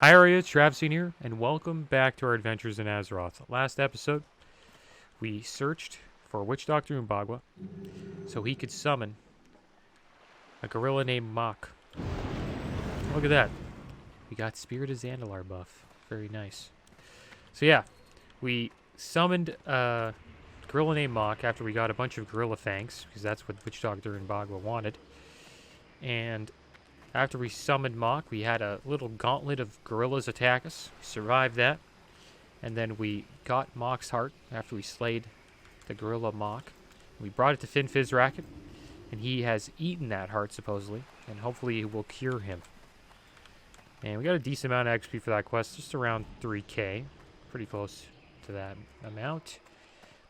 Hi, Arya, Travsine here, and welcome back to our adventures in Azeroth. Last episode, we searched for Witch Doctor Umbagwa so he could summon a gorilla named Mach. Look at that. We got Spirit of Zandalar buff. Very nice. So yeah, we summoned a gorilla named Mach after we got a bunch of gorilla fangs, because that's what Witch Doctor Umbagwa wanted. And after we summoned Mach, we had a little gauntlet of gorillas attack us. We survived that. And then we got Mach's heart after we slayed the gorilla Mach. We brought it to Fin Racket, and he has eaten that heart, supposedly. And hopefully it will cure him. And we got a decent amount of XP for that quest, just around 3k. Pretty close to that amount.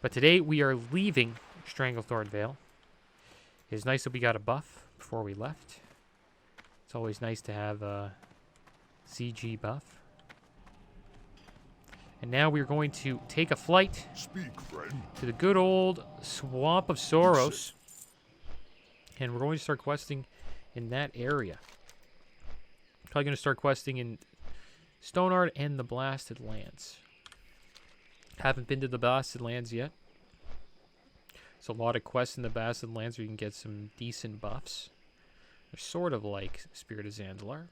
But today we are leaving Stranglethorn Vale. It's nice that we got a buff before we left. It's always nice to have a CG buff. And now we're going to take a flight to the good old Swamp of Soros. And we're going to start questing in that area. Probably going to start questing in Stoneheart and the Blasted Lands. Haven't been to the Blasted Lands yet. There's a lot of quests in the Blasted Lands where you can get some decent buffs. They're sort of like Spirit of Zandalar.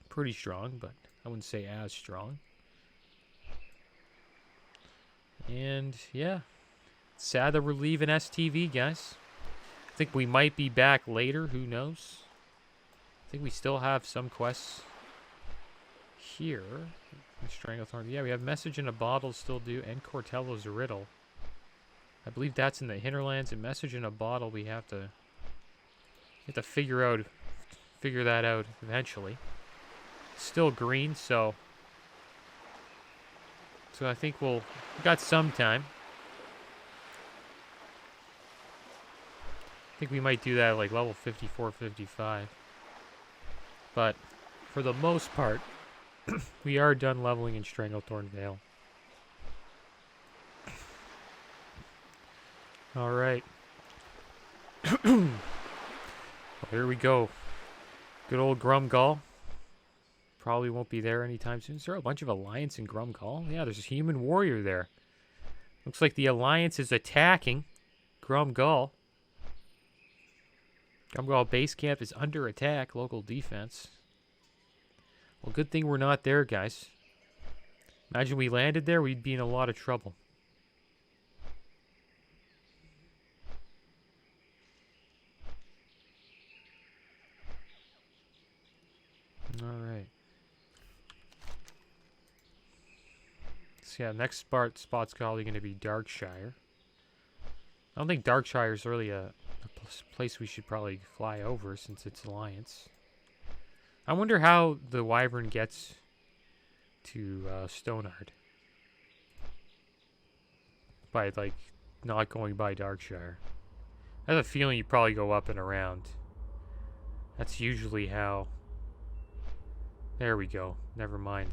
Pretty strong, but I wouldn't say as strong. And yeah, it's sad that we're leaving STV, guys. I think we might be back later. Who knows? I think we still have some quests here. Stranglethorn. Yeah, we have Message in a Bottle still due, and Cortello's Riddle. I believe that's in the Hinterlands. And Message in a Bottle, we have to figure that out eventually. Still green, so I think we got some time. I think we might do that at like level 54, 55. But for the most part, we are done leveling in Stranglethorn Vale. All right. Well, here we go. Good old Grumgall. Probably won't be there anytime soon. Is there a bunch of Alliance in Grumgall? Yeah, there's a human warrior there. Looks like the Alliance is attacking Grumgall. Grumgall base camp is under attack. Local defense. Well, good thing we're not there, guys. Imagine we landed there, we'd be in a lot of trouble. Alright. So yeah, next spot's probably going to be Darkshire. I don't think Darkshire is really a place we should probably fly over since it's Alliance. I wonder how the Wyvern gets to Stoneheart. By, like, not going by Darkshire. I have a feeling you probably go up and around. That's usually how. There we go. Never mind.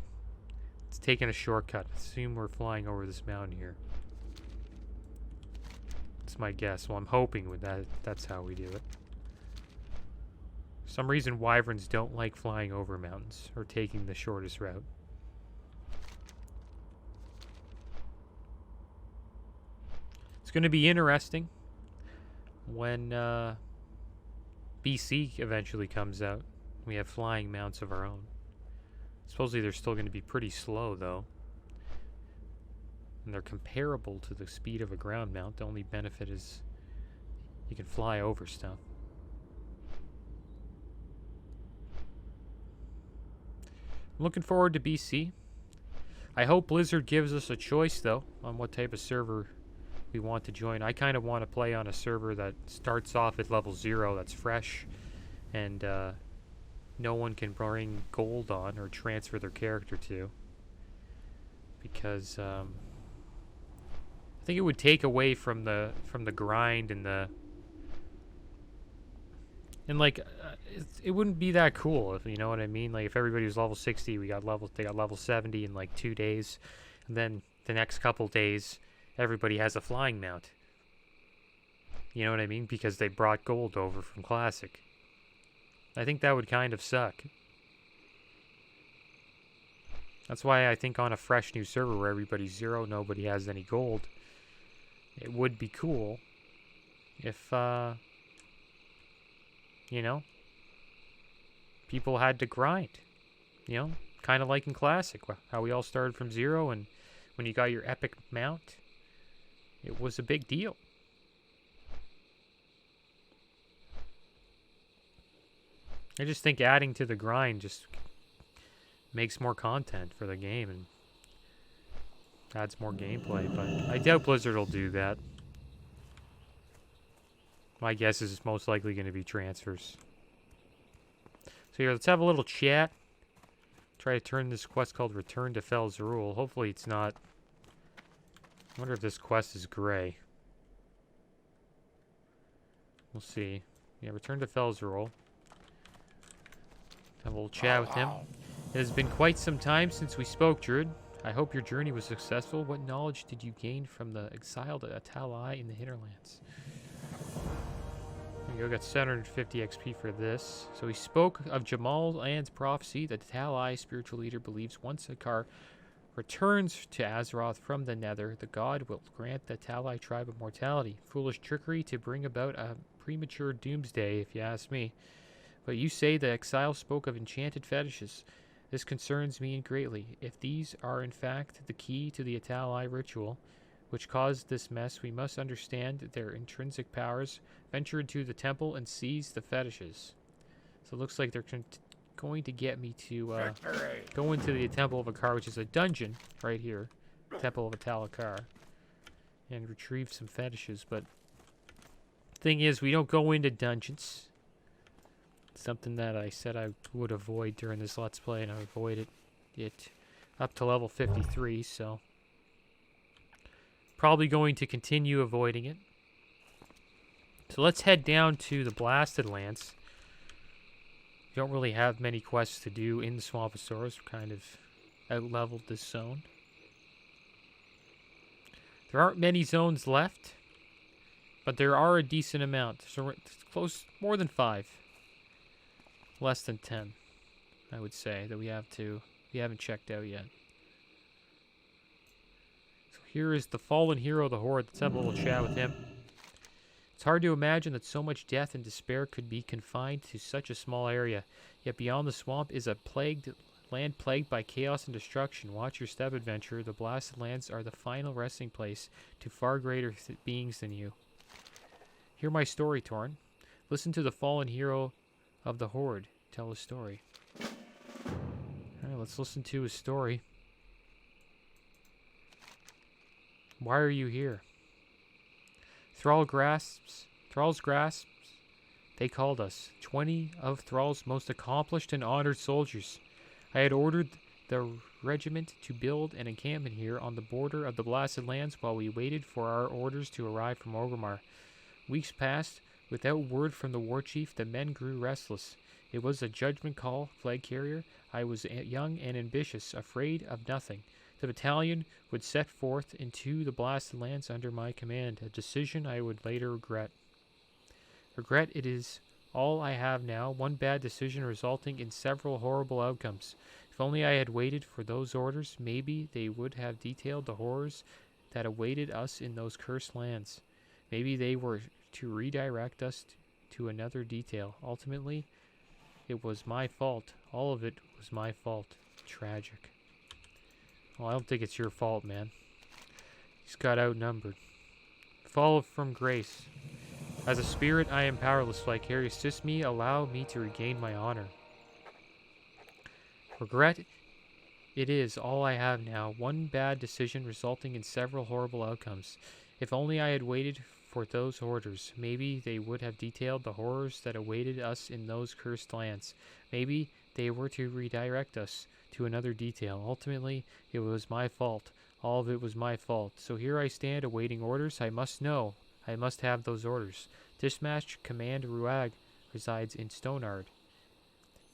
It's taking a shortcut. Assume we're flying over this mountain here. That's my guess. Well, I'm hoping with that. That's how we do it. For some reason, wyverns don't like flying over mountains or taking the shortest route. It's going to be interesting when BC eventually comes out. We have flying mounts of our own. Supposedly they're still going to be pretty slow, though. And they're comparable to the speed of a ground mount. The only benefit is you can fly over stuff. I'm looking forward to BC. I hope Blizzard gives us a choice, though, on what type of server we want to join. I kind of want to play on a server that starts off at level 0, that's fresh, and no one can bring gold on or transfer their character to. Because I think it would take away from the grind and it wouldn't be that cool, if you know what I mean. Like if everybody was level 60, they got level 70 in like 2 days, and then the next couple days everybody has a flying mount. You know what I mean? Because they brought gold over from Classic. I think that would kind of suck. That's why I think on a fresh new server where everybody's 0, nobody has any gold, it would be cool if, you know, people had to grind. You know, kind of like in Classic, how we all started from 0, and when you got your epic mount, it was a big deal. I just think adding to the grind just makes more content for the game and adds more gameplay, but I doubt Blizzard will do that. My guess is it's most likely going to be transfers. So here, let's have a little chat. Try to turn this quest called Return to Fel's Rule. Hopefully it's not... I wonder if this quest is gray. We'll see. Yeah, Return to Fel's Rule. Have a little chat with him. It has been quite some time since we spoke, Druid. I hope your journey was successful. What knowledge did you gain from the exiled Atalai in the Hinterlands? There you go, got 750 XP for this. So he spoke of Jamal Land's prophecy that the Atalai spiritual leader believes once Akar returns to Azeroth from the Nether, the god will grant the Atalai tribe immortality. Foolish trickery to bring about a premature doomsday, if you ask me. But you say the exile spoke of enchanted fetishes. This concerns me greatly. If these are in fact the key to the Atalai ritual, which caused this mess, we must understand their intrinsic powers, venture into the temple, and seize the fetishes. So it looks like they're going to get me to go into the Temple of Akar, which is a dungeon right here, Temple of Atalakar, and retrieve some fetishes. But thing is, we don't go into dungeons. Something that I said I would avoid during this Let's Play, and I avoided it up to level 53, so probably going to continue avoiding it. So let's head down to the Blasted Lands. We don't really have many quests to do in the Swamp of Sorrows. We're kind of out-leveled this zone. There aren't many zones left, but there are a decent amount. So we're close, more than 5. Less than 10, I would say, that we haven't checked out yet. So here is the fallen hero of the Horde. Let's have a little chat with him. It's hard to imagine that so much death and despair could be confined to such a small area. Yet beyond the swamp is a land plagued by chaos and destruction. Watch your step, adventurer. The Blasted Lands are the final resting place to far greater beings than you. Hear my story, Torn. Listen to the fallen hero of the Horde tell a story. Alright, let's listen to his story. Why are you here? Thrall's grasps, they called us. 20 of Thrall's most accomplished and honored soldiers. I had ordered the regiment to build an encampment here on the border of the Blasted Lands while we waited for our orders to arrive from Orgrimmar. Weeks passed. Without word from the war chief, the men grew restless. It was a judgment call, flag carrier. I was young and ambitious, afraid of nothing. The battalion would set forth into the Blasted Lands under my command, a decision I would later regret. Regret it is all I have now, one bad decision resulting in several horrible outcomes. If only I had waited for those orders, maybe they would have detailed the horrors that awaited us in those cursed lands. Maybe they were to redirect us to another detail. Ultimately, it was my fault. All of it was my fault. Tragic. Well, I don't think it's your fault, man. He's got outnumbered. Fall from grace. As a spirit, I am powerless. Flycarry, assist me, allow me to regain my honor. Regret it is all I have now. One bad decision resulting in several horrible outcomes. If only I had waited for those orders. Maybe they would have detailed the horrors that awaited us in those cursed lands. Maybe they were to redirect us to another detail. Ultimately, it was my fault. All of it was my fault. So here I stand awaiting orders. I must know. I must have those orders. Dispatch Command Ruag resides in Stonard.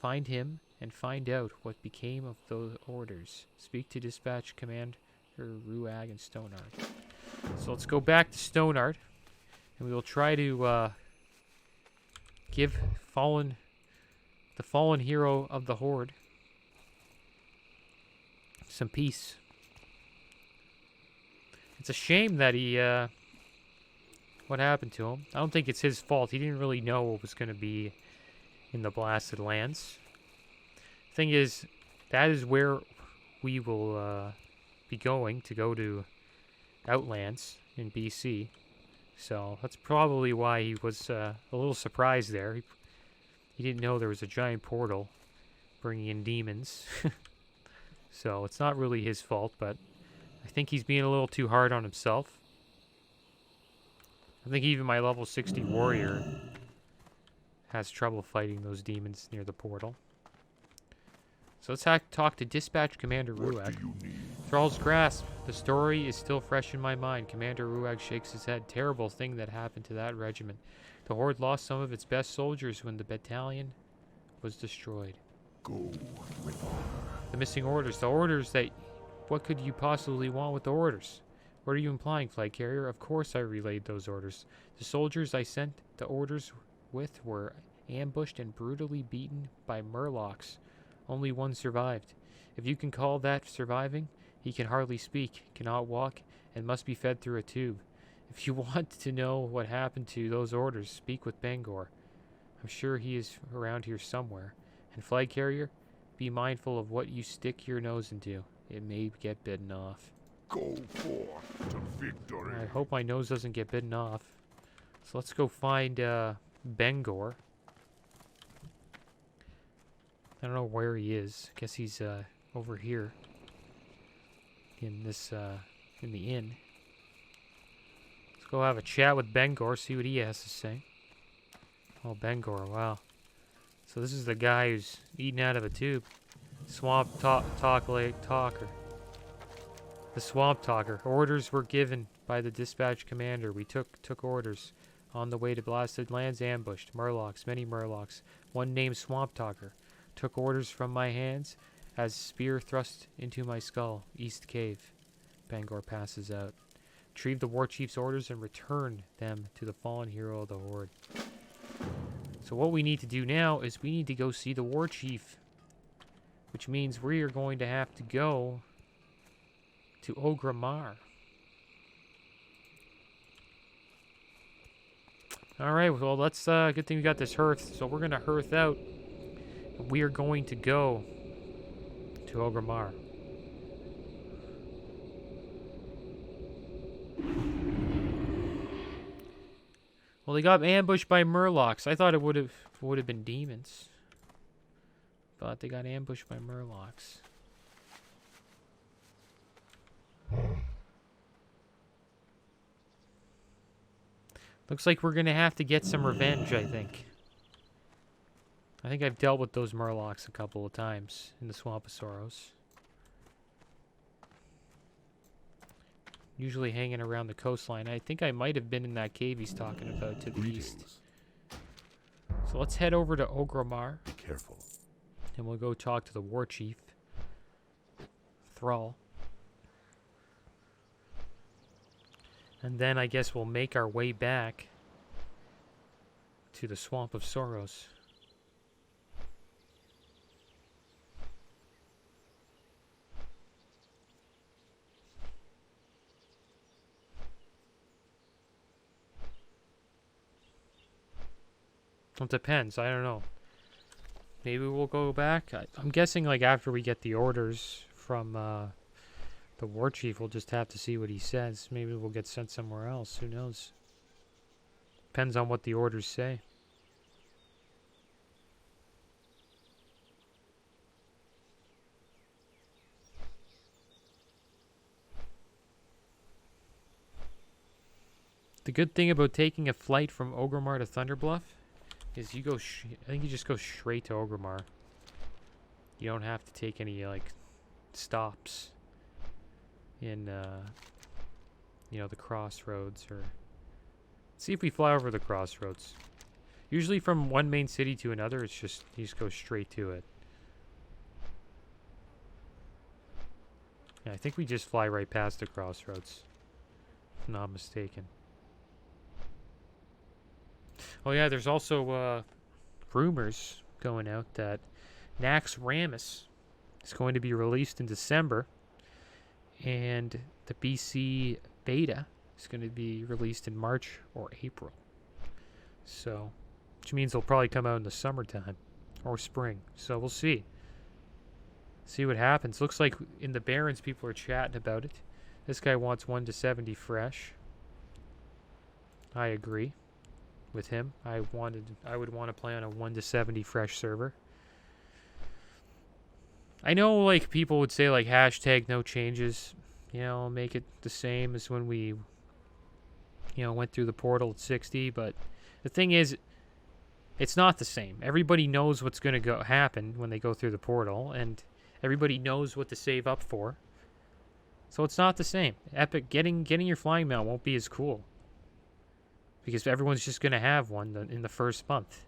Find him and find out what became of those orders. Speak to Dispatch Commander Ruag in Stonard. So let's go back to Stonard. And we will try to give the fallen hero of the Horde some peace. It's a shame that he, what happened to him. I don't think it's his fault. He didn't really know what was going to be in the Blasted Lands. Thing is, that is where we will be going to go to Outlands in BC. So that's probably why he was a little surprised there. He didn't know there was a giant portal bringing in demons. So it's not really his fault, but I think he's being a little too hard on himself. I think even my level 60 warrior has trouble fighting those demons near the portal. So let's talk to Dispatch Commander Ruag. Thrall's Grasp. The story is still fresh in my mind. Commander Ruag shakes his head. Terrible thing that happened to that regiment. The Horde lost some of its best soldiers when the battalion was destroyed. Go with honor. The missing orders. The orders that... What could you possibly want with the orders? What are you implying, Flag Carrier? Of course I relayed those orders. The soldiers I sent the orders with were ambushed and brutally beaten by murlocs. Only one survived. If you can call that surviving, he can hardly speak, cannot walk, and must be fed through a tube. If you want to know what happened to those orders, speak with Bangor. I'm sure he is around here somewhere. And Flag Carrier, be mindful of what you stick your nose into. It may get bitten off. Go forth to victory. I hope my nose doesn't get bitten off. So let's go find Bangor. I don't know where he is. I guess he's over here in this in the inn. Let's go have a chat with Bangor, see what he has to say. Oh, Bangor, wow. So this is the guy who's eating out of a tube. Swamp Talker. The Swamp Talker. Orders were given by the dispatch commander. We took orders. On the way to Blasted Lands, ambushed. Murlocs, many Murlocs. One named Swamp Talker. Took orders from my hands as spear thrust into my skull. East Cave. Bangor passes out. Retrieve the War Chief's orders and return them to the fallen hero of the Horde. So what we need to do now is we need to go see the War Chief. Which means we are going to have to go to Ogrimmar. Alright, well let's, good thing we got this hearth. So we're going to hearth out. We are going to go to Ogrimmar. Well, they got ambushed by Murlocs. I thought it would have been demons. But they got ambushed by Murlocs. Looks like we're going to have to get some revenge, I think. I think I've dealt with those Murlocs a couple of times in the Swamp of Sorrows. Usually hanging around the coastline. I think I might have been in that cave he's talking about to the east. So let's head over to Ogrimmar. Be careful. And we'll go talk to the War Chief, Thrall. And then I guess we'll make our way back to the Swamp of Sorrows. It depends. I don't know. Maybe we'll go back. I'm guessing like after we get the orders from the War Chief, we'll just have to see what he says. Maybe we'll get sent somewhere else. Who knows? Depends on what the orders say. The good thing about taking a flight from Ogrimmar to Thunderbluff is you go, I think you just go straight to Ogrimmar. You don't have to take any, like, stops in, you know, the crossroads or... Let's see if we fly over the crossroads. Usually from one main city to another, it's just, you just go straight to it. Yeah, I think we just fly right past the crossroads, if I'm not mistaken. Oh yeah, there's also rumors going out that Nax Ramus is going to be released in December. And the BC beta is going to be released in March or April. So, which means they'll probably come out in the summertime or spring. So we'll see. See what happens. Looks like in the Barrens people are chatting about it. This guy wants 1 to 70 fresh. I agree with him. I would want to play on a 1 to 70 fresh server. I know, like, people would say, like, hashtag no changes. You know, make it the same as when we, you know, went through the portal at 60. But the thing is, it's not the same. Everybody knows what's going to happen when they go through the portal, and everybody knows what to save up for. So it's not the same. Epic, getting your flying mount won't be as cool. Because everyone's just going to have one in the first month.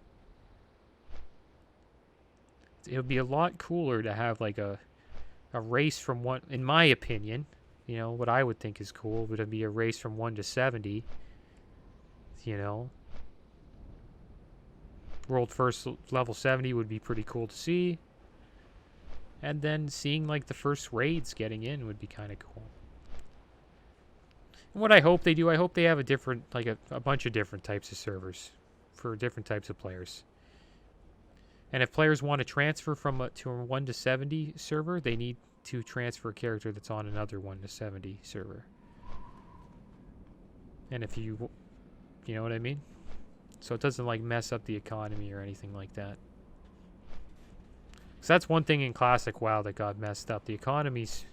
It would be a lot cooler to have like a race from one, in my opinion, you know, what I would think is cool would be a race from 1 to 70, you know. World first level 70 would be pretty cool to see. And then seeing like the first raids getting in would be kind of cool. And what I hope they do, I hope they have a different, like a bunch of different types of servers for different types of players. And if players want to transfer to a 1 to 70 server, they need to transfer a character that's on another 1 to 70 server. And if you know what I mean? So it doesn't like mess up the economy or anything like that. So that's one thing in Classic WoW that got messed up. The economy's...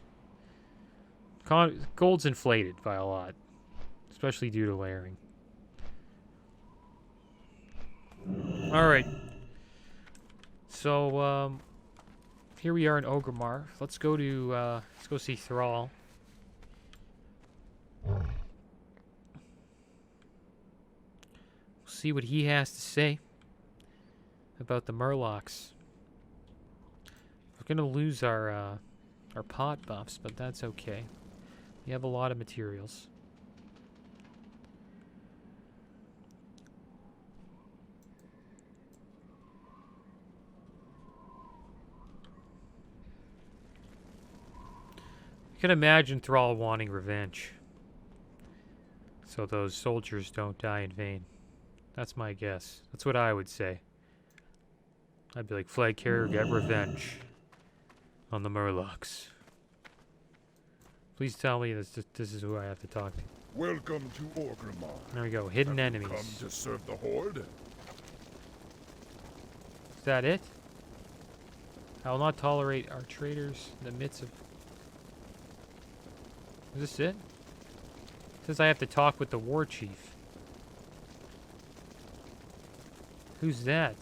gold's inflated by a lot. Especially due to layering. Alright. So, here we are in Orgrimmar. Let's go see Thrall. See what he has to say about the Murlocs. We're gonna lose our pot buffs, but that's okay. We have a lot of materials. You can imagine Thrall wanting revenge, so those soldiers don't die in vain. That's my guess. That's what I would say. I'd be like, flag carrier, get revenge on the Murlocs. Please tell me this is who I have to talk to. Welcome to Orgrimmar. There we go. Hidden Have you enemies. come to serve the Horde? Is that it? I will not tolerate our traitors in the midst of... Is this it? It says I have to talk with the war chief. Who's that?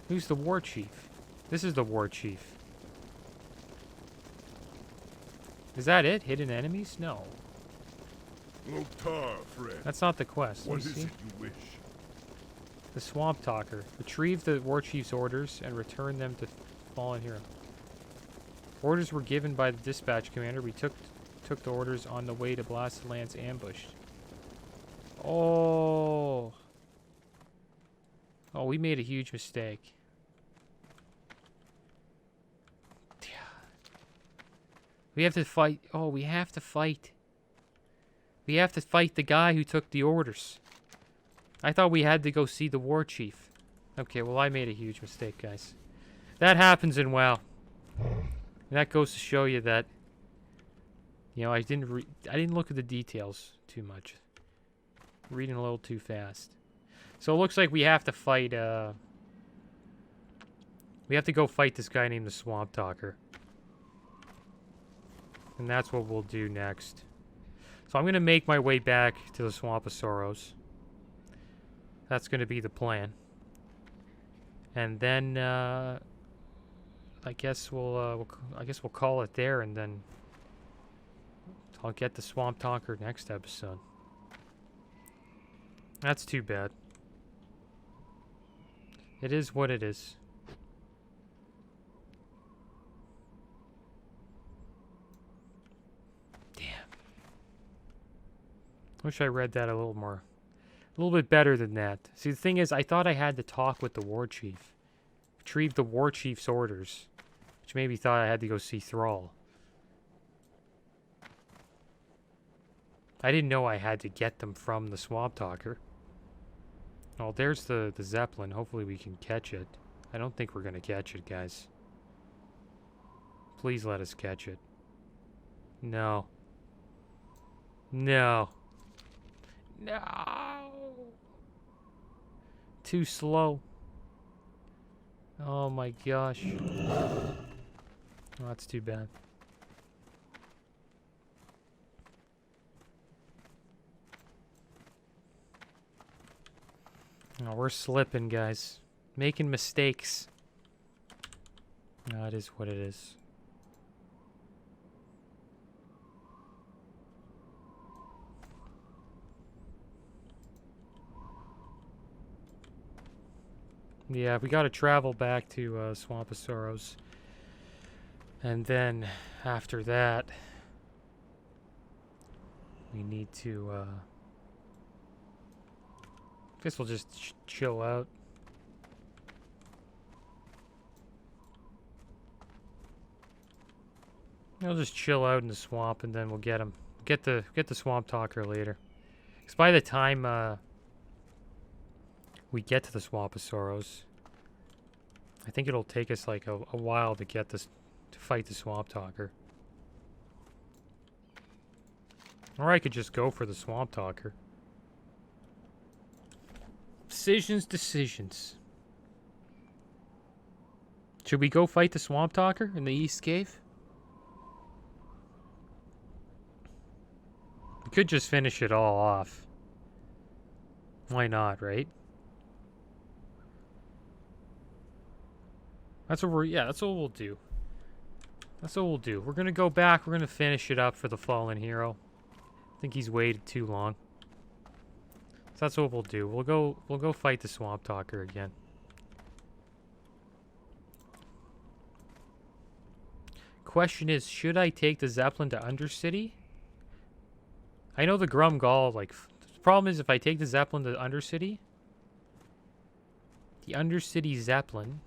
Who's the war chief? This is the war chief. Is that it? Hidden enemies? No. Loktar, friend. That's not the quest. Let What me is see. it you wish? The Swamp Talker. Retrieve the war chief's orders and return them to fallen hero. Orders were given by the dispatch commander. We took the orders on the way to blast the lands ambushed. Oh. Oh, we made a huge mistake. We have to fight. Oh, we have to fight. We have to fight the guy who took the orders. I thought we had to go see the war chief. Okay, well, I made a huge mistake, guys. That happens in WoW. And that goes to show you that, you know, I didn't look at the details too much. Reading a little too fast. So it looks like we have to fight, we have to go fight this guy named the Swamp Talker. And that's what we'll do next. So I'm going to make my way back to the Swamp of Sorrows. That's going to be the plan. And then, I guess we'll call it there, and then I'll get the Swamp Talker next episode. That's too bad. It is what it is. Damn. Wish I read that a little bit better than that. See, the thing is, I thought I had to talk with the war chief. Retrieve the war chief's orders. Which maybe thought I had to go see Thrall. I didn't know I had to get them from the Swamp Talker. Oh, there's the Zeppelin. Hopefully we can catch it. I don't think we're going to catch it, guys. Please let us catch it. No. No. No. Too slow. Oh my gosh. Oh, that's too bad. Oh, we're slipping, guys. Making mistakes. No, it is what it is. Yeah, we gotta travel back to Swamposaurus. And then, after that, we need to, I guess we'll just chill out. We'll just chill out in the swamp, and then we'll get him. Get the Swamp Talker later. Because by the time, we get to the Swamposaurus, I think it'll take us like a while to get this to fight the Swamp Talker. Or I could just go for the Swamp Talker. Decisions. Should we go fight the Swamp Talker in the East Cave? We could just finish it all off. Why not, right? That's what that's what we'll do. That's what we'll do. We're gonna go back, we're gonna finish it up for the fallen hero. I think he's waited too long. So that's what we'll do. We'll go fight the Swamp Talker again. Question is, should I take the Zeppelin to Undercity? I know the Grumgall, like, the problem is if I take the Zeppelin to Undercity, the Undercity Zeppelin,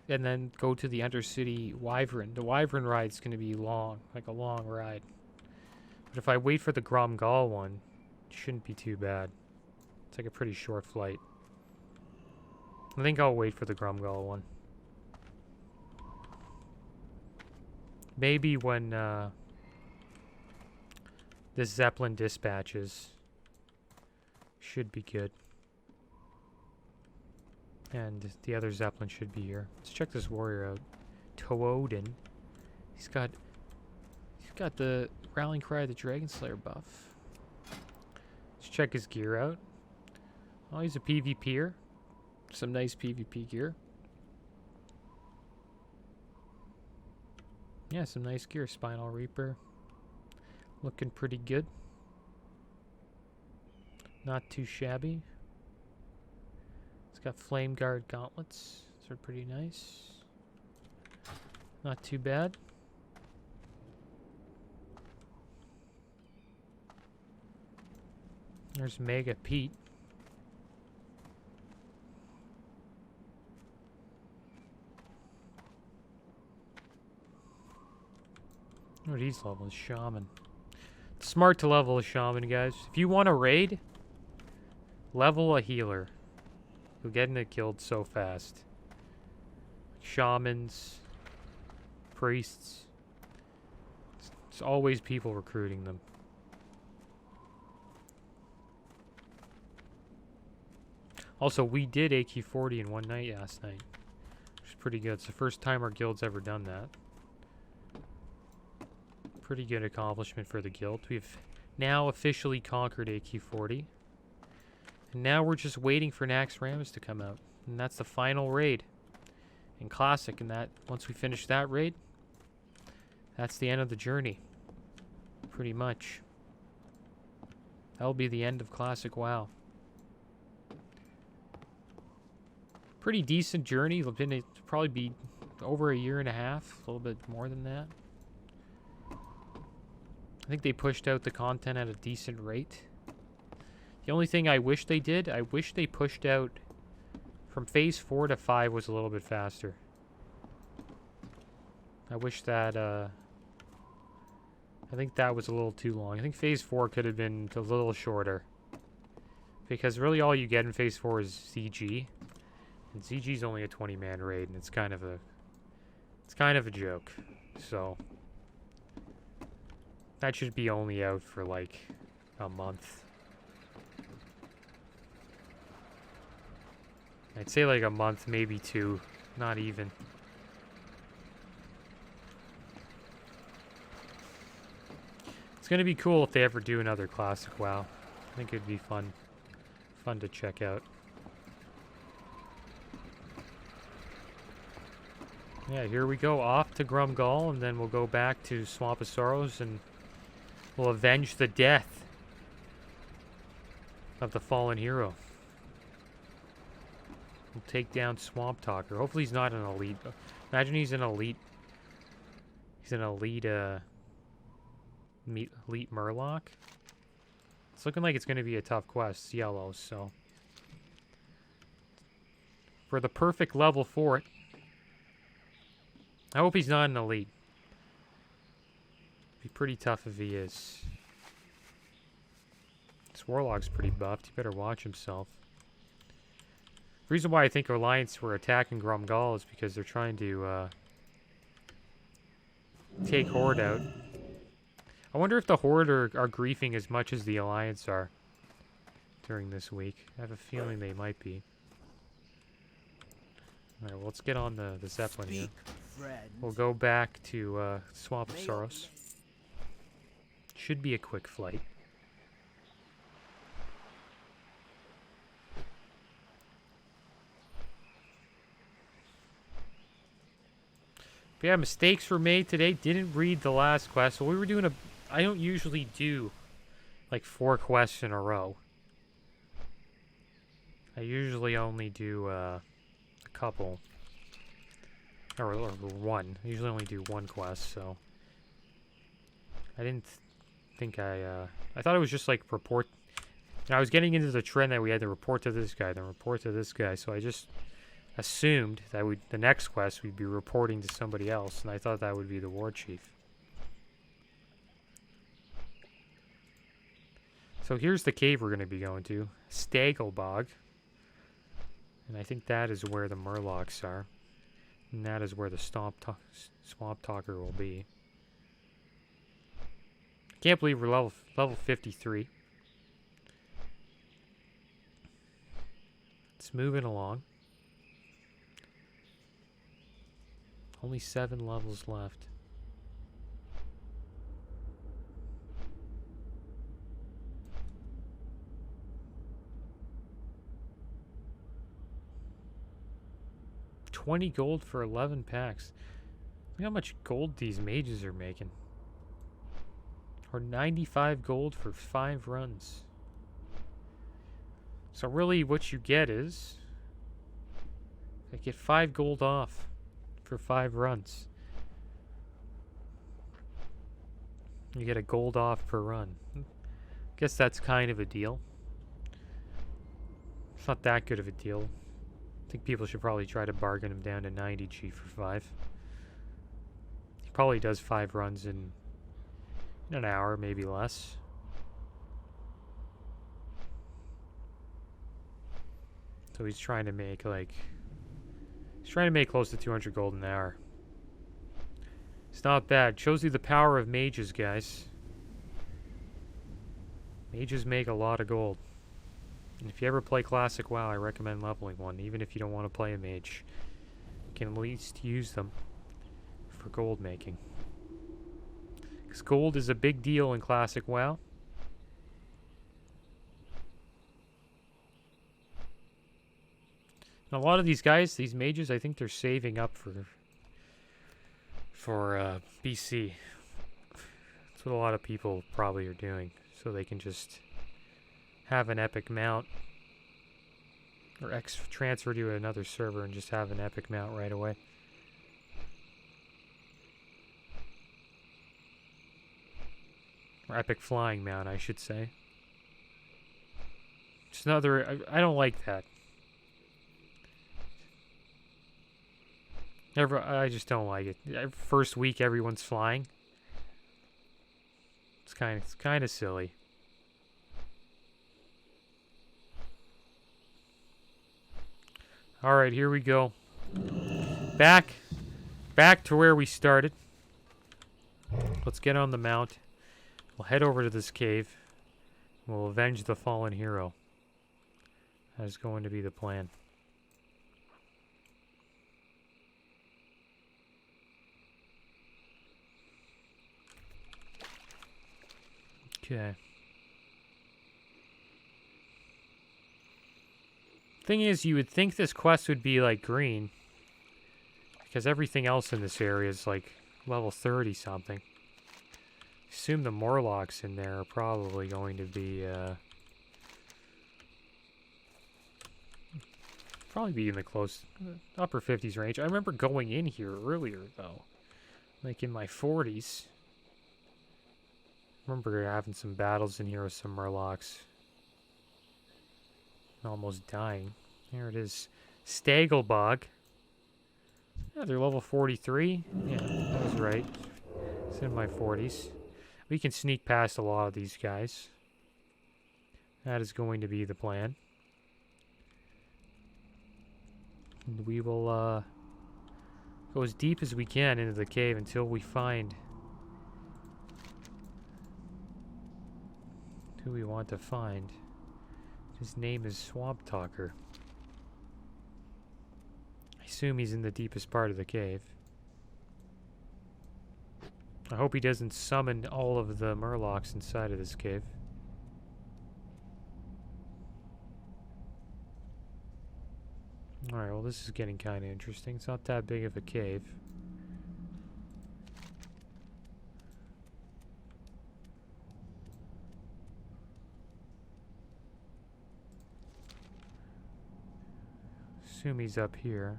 and then go to the Undercity Wyvern. The Wyvern ride's going to be long, like a long ride. But if I wait for the Grumgall one, it shouldn't be too bad. It's like a pretty short flight. I think I'll wait for the Grumgall one. Maybe when this Zeppelin dispatches. Should be good. And the other Zeppelin should be here. Let's check this warrior out. Toodin. He's got the Rallying Cry of the Dragon Slayer buff. Let's check his gear out. Oh, he's a PvPer. Some nice PvP gear. Yeah, some nice gear. Spinal Reaper. Looking pretty good. Not too shabby. It's got Flame Guard gauntlets. These are pretty nice. Not too bad. There's Mega Pete. What are these levels? Shaman. It's smart to level a shaman, guys. If you want to raid, level a healer. You'll get into guild so fast. Shamans, priests. It's always people recruiting them. Also, we did AQ40 in one night last night, which is pretty good. It's the first time our guild's ever done that. Pretty good accomplishment for the guild. We've now officially conquered AQ40. And now we're just waiting for Nax Rams to come out. And that's the final raid in Classic. And that once we finish that raid, that's the end of the journey. Pretty much. That'll be the end of Classic WoW. Pretty decent journey. It'll probably be over a year and a half. A little bit more than that. I think they pushed out the content at a decent rate. The only thing I wish they did, I wish they pushed out from phase 4 to 5 was a little bit faster. I wish that I think that was a little too long. I think Phase 4 could have been a little shorter. Because really all you get in Phase 4 is ZG. And ZG's only a 20-man raid, and it's kind of a joke. So that should be only out for like a month. I'd say like a month, maybe 2. Not even. It's gonna be cool if they ever do another Classic WoW. I think it'd be fun to check out. Yeah, here we go, off to Grumgall, and then we'll go back to Swamp of Sorrows, and we'll avenge the death of the fallen hero. We'll take down Swamp Talker. Hopefully he's not an elite. Imagine he's an elite. He's an elite, elite Murloc. It's looking like it's going to be a tough quest, yellow, so. For the perfect level for it. I hope he's not an elite. Be pretty tough if he is. This Warlock's pretty buffed. He better watch himself. The reason why I think Alliance were attacking Grumgall is because they're trying to take Horde out. I wonder if the Horde are griefing as much as the Alliance are during this week. I have a feeling they might be. Alright, well, let's get on the Zeppelin here. We'll go back to Swamp of Sorrows. Should be a quick flight. But yeah, mistakes were made today. Didn't read the last quest. So we were doing I don't usually do like 4 quests in a row. I usually only do a couple. Or one. I usually only do 1 quest, so. I didn't think I thought it was just like report. And I was getting into the trend that we had to report to this guy, then report to this guy, so I just assumed that the next quest we'd be reporting to somebody else, and I thought that would be the war chief. So here's the cave we're going to be going to, Stagelbog, and I think that is where the Murlocs are, and that is where the Swamp Talker will be. Can't believe we're level 53. It's moving along. Only 7 levels left. $20 gold for 11 packs. Look how much gold these mages are making. Or 95 gold for 5 runs. So really what you get is I get 5 gold off for 5 runs. You get a gold off per run. Guess that's kind of a deal. It's not that good of a deal. I think people should probably try to bargain him down to 90 G for 5. He probably does 5 runs in an hour, maybe less. So he's trying to make close to 200 gold an hour. It's not bad. Shows you the power of mages, guys. Mages make a lot of gold. And if you ever play Classic WoW, I recommend leveling one, even if you don't want to play a mage. You can at least use them for gold making. Because gold is a big deal in Classic WoW. And a lot of these guys, these mages, I think they're saving up for BC. That's what a lot of people probably are doing, so they can just have an epic mount or transfer to another server and just have an epic mount right away. Or epic flying mount, I should say. Just another, I don't like that. I just don't like it. First week, everyone's flying. It's kind of silly. All right, here we go. Back to where we started. Let's get on the mount. We'll head over to this cave. We'll avenge the fallen hero. That is going to be the plan. Okay. Thing is, you would think this quest would be like green, because everything else in this area is like level 30 something. Assume the Morlocks in there are probably going to be in the close upper 50s range. I remember going in here earlier though, like in my 40s. Remember having some battles in here with some Murlocs. Almost dying. There it is. Staglebog. Yeah, they're level 43. Yeah, that was right. It's in my 40s. We can sneak past a lot of these guys. That is going to be the plan. And we will go as deep as we can into the cave until we find who we want to find. His name is Swamp Talker. I assume he's in the deepest part of the cave. I hope he doesn't summon all of the Murlocs inside of this cave. Alright, well this is getting kind of interesting. It's not that big of a cave. Assume he's up here.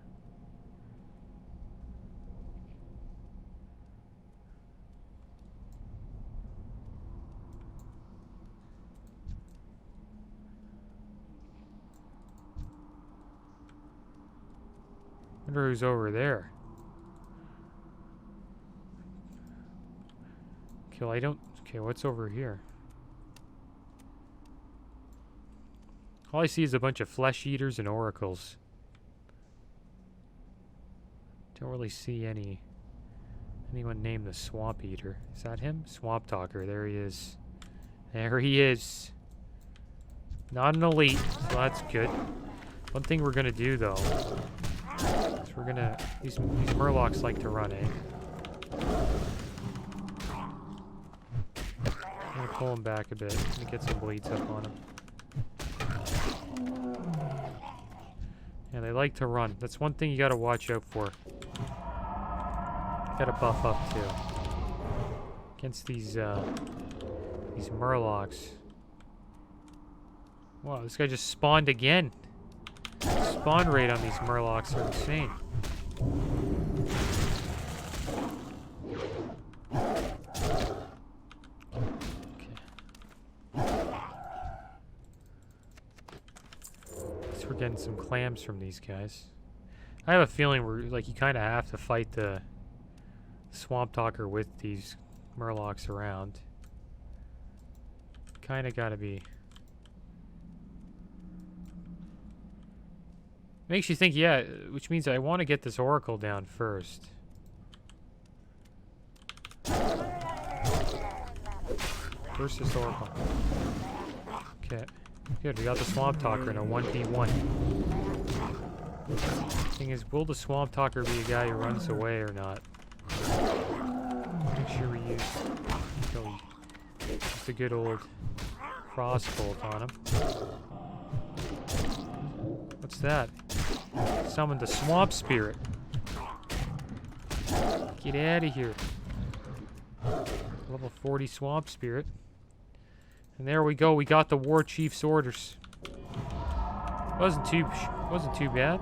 Wonder who's over there. Okay, what's over here? All I see is a bunch of flesh eaters and oracles. Don't really see anyone named the Swamp Eater. Is that him? Swamp Talker. There he is. There he is. Not an elite, so that's good. One thing we're gonna do though is we're gonna these Murlocs like to run, eh? I'm gonna pull him back a bit. I'm gonna get some bleeds up on him. Yeah, they like to run. That's one thing you gotta watch out for. Gotta buff up too. Against these Murlocs. Wow, this guy just spawned again. Spawn rate on these Murlocs are insane. We're getting some clams from these guys. I have a feeling you kind of have to fight the Swamp Talker with these Murlocs around. Kind of gotta be. Makes you think, yeah, which means I want to get this Oracle down first. Where's this Oracle? Okay. Good, we got the Swamp Talker in a 1v1. Thing is, will the Swamp Talker be a guy who runs away or not? Make sure we use just a good old crossbolt on him. What's that? Summoned the Swamp Spirit. Get out of here. Level 40 Swamp Spirit. And there we go. We got the War Chief's orders. Wasn't too bad.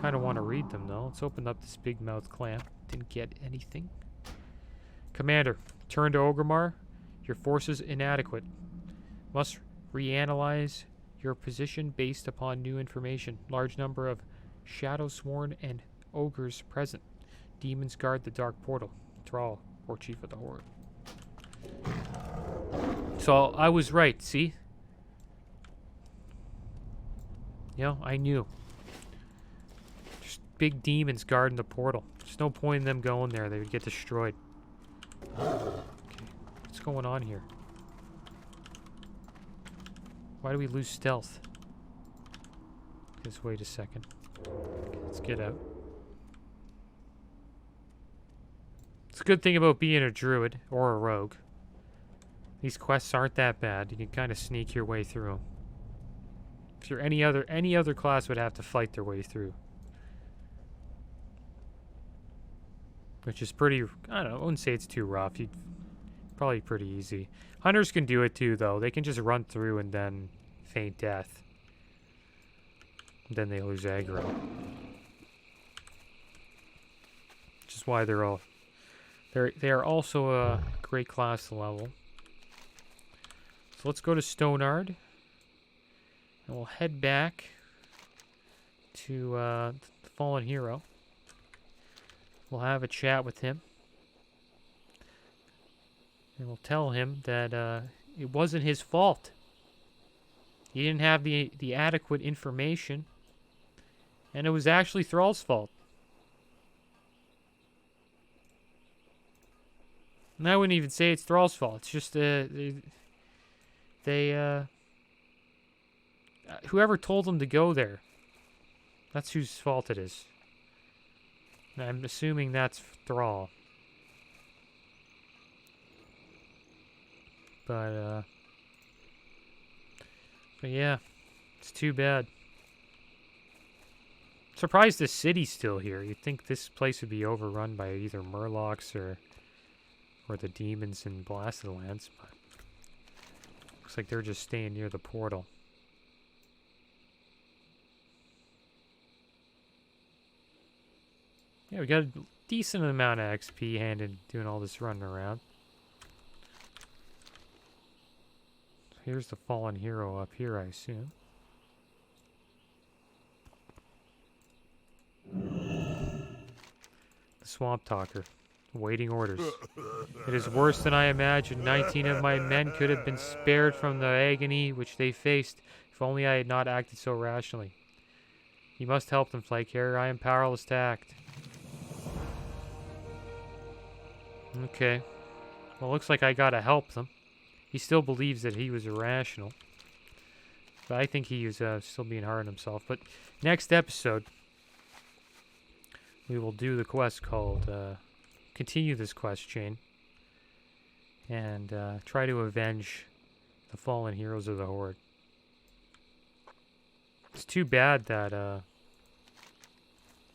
Kind of want to read them though. Let's open up this big mouth clam. Didn't get anything. Commander, turn to Orgrimmar. Your forces inadequate. Must reanalyze your position based upon new information. Large number of Shadow-sworn and ogres present. Demons guard the dark portal. Thrall, War Chief of the Horde. So I was right, see? You know, I knew. Just big demons guarding the portal. There's no point in them going there. They would get destroyed. Okay. What's going on here? Why do we lose stealth? Just wait a second. Okay, let's get out. It's a good thing about being a druid or a rogue. These quests aren't that bad. You can kind of sneak your way through them. If you're any other class would have to fight their way through. Which is pretty, I don't know, I wouldn't say it's too rough. You'd probably pretty easy. Hunters can do it too, though. They can just run through and then feign death. Then they lose aggro. Which is why they are also a great class to level. So let's go to Stonard. And we'll head back to the Fallen Hero. We'll have a chat with him. And we'll tell him that it wasn't his fault. He didn't have the adequate information. And it was actually Thrall's fault. And I wouldn't even say it's Thrall's fault. It's just whoever told them to go there, that's whose fault it is. And I'm assuming that's Thrall. But yeah, it's too bad. Surprised this city's still here. You'd think this place would be overrun by either Murlocs or the demons in Blasted Lands, but looks like they're just staying near the portal. Yeah, we got a decent amount of XP handed doing all this running around. Here's the Fallen Hero up here, I assume. The Swamp Talker, waiting orders. It is worse than I imagined. 19 of my men could have been spared from the agony which they faced, if only I had not acted so rationally. You must help them, Flag Carrier. I am powerless to act. Okay. Well, looks like I gotta help them. He still believes that he was irrational. But I think he was still being hard on himself. But next episode, we will do the quest called, continue this quest chain. And try to avenge the fallen heroes of the Horde. It's too bad that,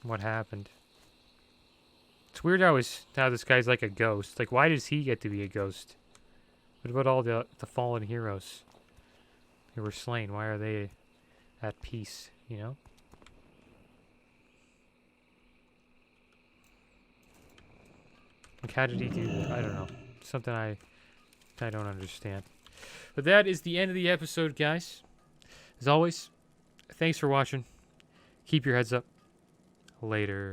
what happened. It's weird how this guy's like a ghost. Like, why does he get to be a ghost? What about all the fallen heroes who were slain? Why are they at peace, you know? Like, how did he do that? I don't know. Something I don't understand. But that is the end of the episode, guys. As always, thanks for watching. Keep your heads up. Later.